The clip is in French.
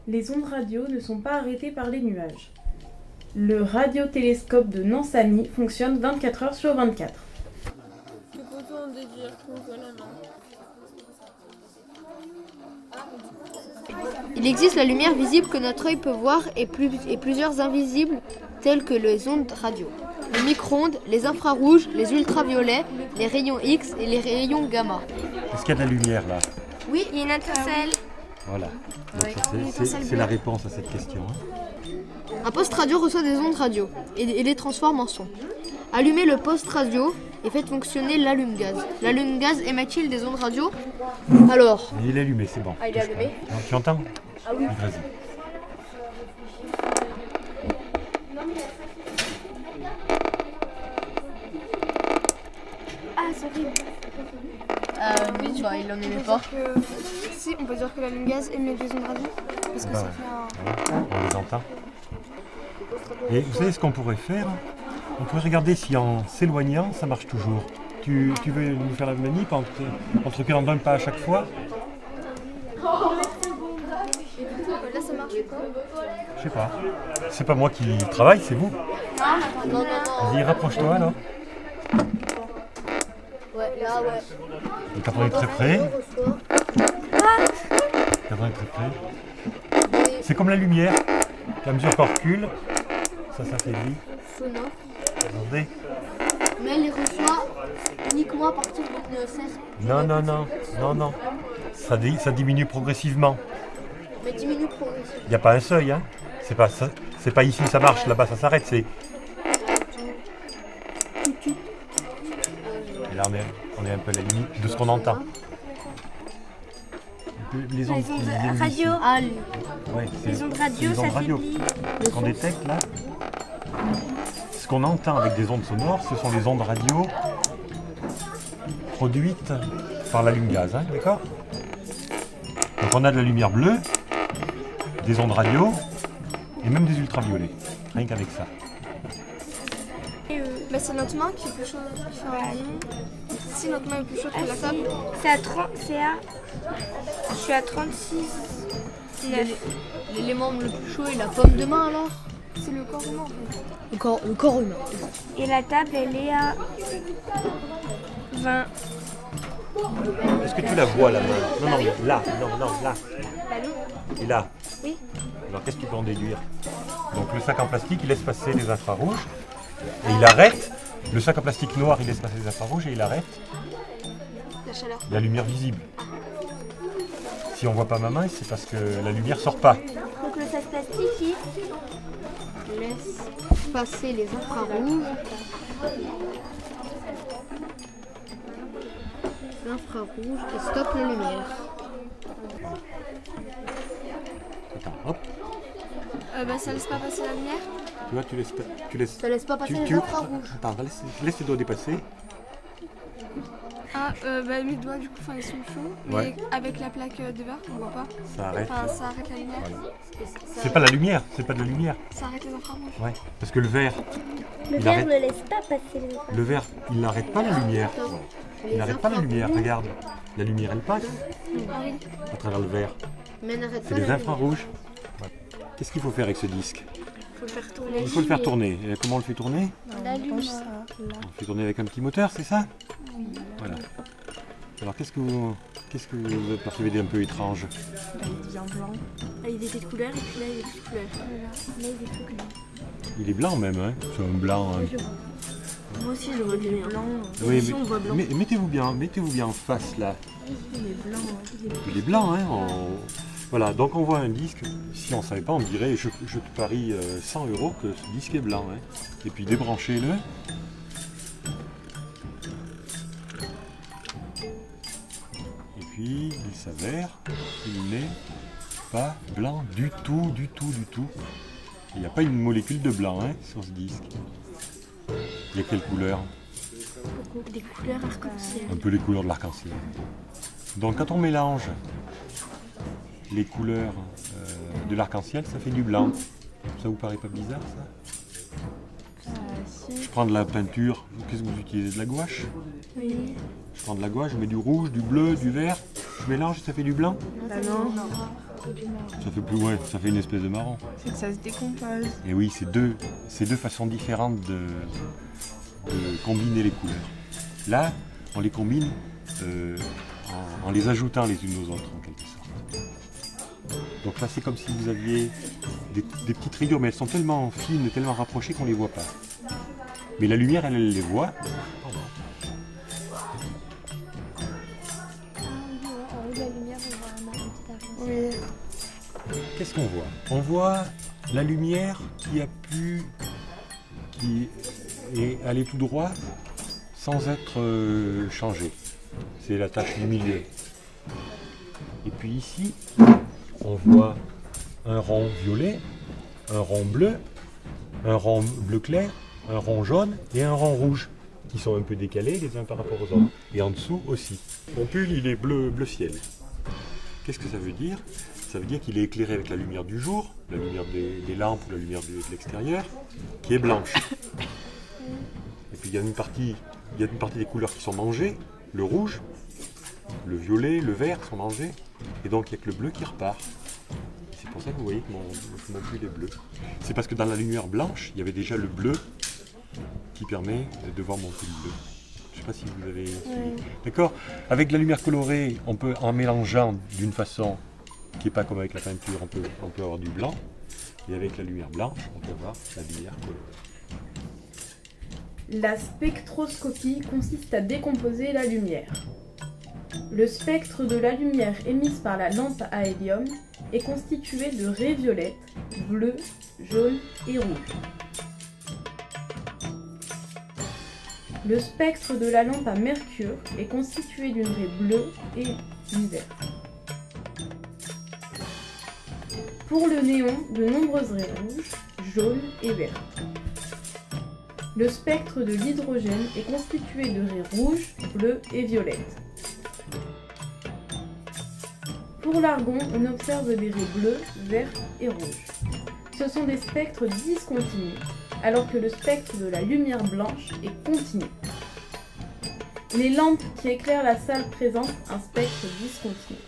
Les ondes radio ne sont pas arrêtées par les nuages. Le radiotélescope de Nansani fonctionne 24 heures sur 24. Il existe la lumière visible que notre œil peut voir et plusieurs invisibles telles que les ondes radio, les micro-ondes, les infrarouges, les ultraviolets, les rayons X et les rayons gamma. Est-ce qu'il y a de la lumière là? Oui, il y a une étincelle. Voilà, donc c'est la réponse à cette question. Un poste radio reçoit des ondes radio et les transforme en son. Allumez le poste radio et faites fonctionner l'allume-gaz. L'allume-gaz émet-il des ondes radio? Alors. Il est allumé, c'est bon. Ah, il est allumé. Tu entends? Ah oui. Vas-y. Ah, c'est horrible. Oui, bah, il en émet pas. Si, on peut dire que l'allume-gaz émet des ondes radio. Parce que ça fait un... On les entend. Et vous savez ce qu'on pourrait faire? On pourrait regarder si en s'éloignant, ça marche toujours. Tu veux nous faire la manip en te reculant d'un pas à chaque fois? Là, ça marche pas. Je sais pas. C'est pas moi qui travaille, c'est vous. Non. Vas-y, rapproche-toi alors. Ouais, là, ouais. Et t'apprends très près. T'apprends très près. C'est comme la lumière. À mesure qu'on recule, ça s'affaiblit. Sonore. Regardez. Mais elle les reçoit uniquement à partir d'une certaine... Non. Ça diminue progressivement. Mais diminue progressivement. Il n'y a pas un seuil, hein. C'est pas ici ça marche, là-bas ça s'arrête. Et là on est un peu à la limite de ce qu'on entend. Les ondes radio. Ouais, Les ondes radio, les ondes ça radio. faiblit. Ce qu'on détecte là, ce qu'on entend avec des ondes sonores, ce sont les ondes radio produites par l'allume-gaz, hein, d'accord? Donc on a de la lumière bleue, des ondes radio et même des ultraviolets, rien qu'avec ça. C'est notre main qui est plus chaude. Si notre main est plus chaude que la table. Je suis à 36. L'élément le plus chaud est la paume de main alors? C'est le corps humain en fait. Le corps humain. Et la table, elle est à 20. Est-ce que tu la vois la main? Non, là. Bah non. Et là? Oui. Alors qu'est-ce que tu peux en déduire? Donc le sac en plastique, il laisse passer les infrarouges et il arrête. Le sac en plastique noir, il laisse passer les infrarouges et il arrête La chaleur. la lumière visible. Si on voit pas ma main, c'est parce que la lumière sort pas. Donc le sac plastique, il Laisse passer les infrarouges. L'infrarouge et stoppe la lumière. Attends, hop. ça laisse pas passer la lumière. Tu vois, tu laisses. Ça laisse pas passer les infrarouges. Attends, laisse tes doigts dépasser. Mes doigts du coup, ils sont chauds. Ouais. Mais avec la plaque de verre, on voit pas. Ça arrête. Ça arrête la lumière. Voilà. C'est pas la lumière, c'est pas de la lumière. Ça arrête les infrarouges. Ouais, parce que le verre, Le verre ne laisse pas passer les infrarouges. le verre, il n'arrête pas la lumière. Il n'arrête pas la lumière, regarde. La lumière, elle passe à travers le verre. Mais n'arrête C'est pas des la infrarouges. Ouais. Qu'est-ce qu'il faut faire avec ce disque? Il faut le faire tourner. Il faut le faire tourner. Et comment on le fait tourner? la lumière. On le fait tourner avec un petit moteur, c'est ça? Oui. Voilà. Alors qu'est-ce que vous percevez d'un peu étrange? Il devient blanc. Là, il était de couleur et puis là, il est plus de couleur. Là, il est plus clair. Il est blanc même, hein? C'est un blanc. Hein. Moi aussi, je vois du blanc. Oui, Ici, on voit blanc. mais mettez-vous bien en face là. Il est blanc. Il est blanc, hein? Voilà, donc on voit un disque. Si on ne savait pas, on dirait, je te parie 100 € que ce disque est blanc. Hein. Et puis débranchez-le. Et puis il s'avère qu'il n'est pas blanc du tout. Il n'y a pas une molécule de blanc hein, sur ce disque. Il y a quelle couleur? Des couleurs arc-en-ciel. Un peu les couleurs de l'arc-en-ciel. Donc quand on mélange les couleurs de l'arc-en-ciel, ça fait du blanc. Ça vous paraît pas bizarre ça? Si. Je prends de la peinture. Qu'est-ce que vous utilisez? De la gouache? Oui. Je prends de la gouache, je mets du rouge, du bleu, du vert. Je mélange et ça fait du blanc? Bah non, Ça fait plus, ouais, ça fait une espèce de marron. c'est que ça se décompose. Et oui, c'est deux façons différentes de combiner les couleurs. Là, on les combine en les ajoutant les unes aux autres, en quelque sorte. Donc là, c'est comme si vous aviez des petites rayures, mais elles sont tellement fines, tellement rapprochées qu'on ne les voit pas. Mais la lumière, elle les voit. Oui. Qu'est-ce qu'on voit? On voit la lumière qui est allée tout droit sans être changée. C'est la tache du milieu. Et puis ici, on voit un rond violet, un rond bleu, un rond bleu clair, un rond jaune et un rond rouge qui sont un peu décalés les uns par rapport aux autres. Et en dessous aussi. Mon pull, il est bleu ciel. Qu'est-ce que ça veut dire? Ça veut dire qu'il est éclairé avec la lumière du jour, la lumière des lampes ou la lumière de l'extérieur, qui est blanche. Et puis il y a une partie des couleurs qui sont mangées, le rouge, le violet, le vert sont mangés, et donc il n'y a que le bleu qui repart. C'est pour ça que vous voyez que mon pull est bleu. C'est parce que dans la lumière blanche, il y avait déjà le bleu qui permet de voir mon pull bleu. Je ne sais pas si vous avez suivi. D'accord? Avec la lumière colorée, on peut, en mélangeant d'une façon qui n'est pas comme avec la peinture, on peut avoir du blanc. Et avec la lumière blanche, on peut avoir la lumière colorée. La spectroscopie consiste à décomposer la lumière. Le spectre de la lumière émise par la lampe à hélium est constitué de raies violettes, bleues, jaunes et rouges. Le spectre de la lampe à mercure est constitué d'une raie bleue et d'une verte. Pour le néon, de nombreuses raies rouges, jaunes et vertes. Le spectre de l'hydrogène est constitué de raies rouges, bleues et violettes. Pour l'argon, on observe des raies bleues, vertes et rouges. Ce sont des spectres discontinus, alors que le spectre de la lumière blanche est continu. Les lampes qui éclairent la salle présentent un spectre discontinu.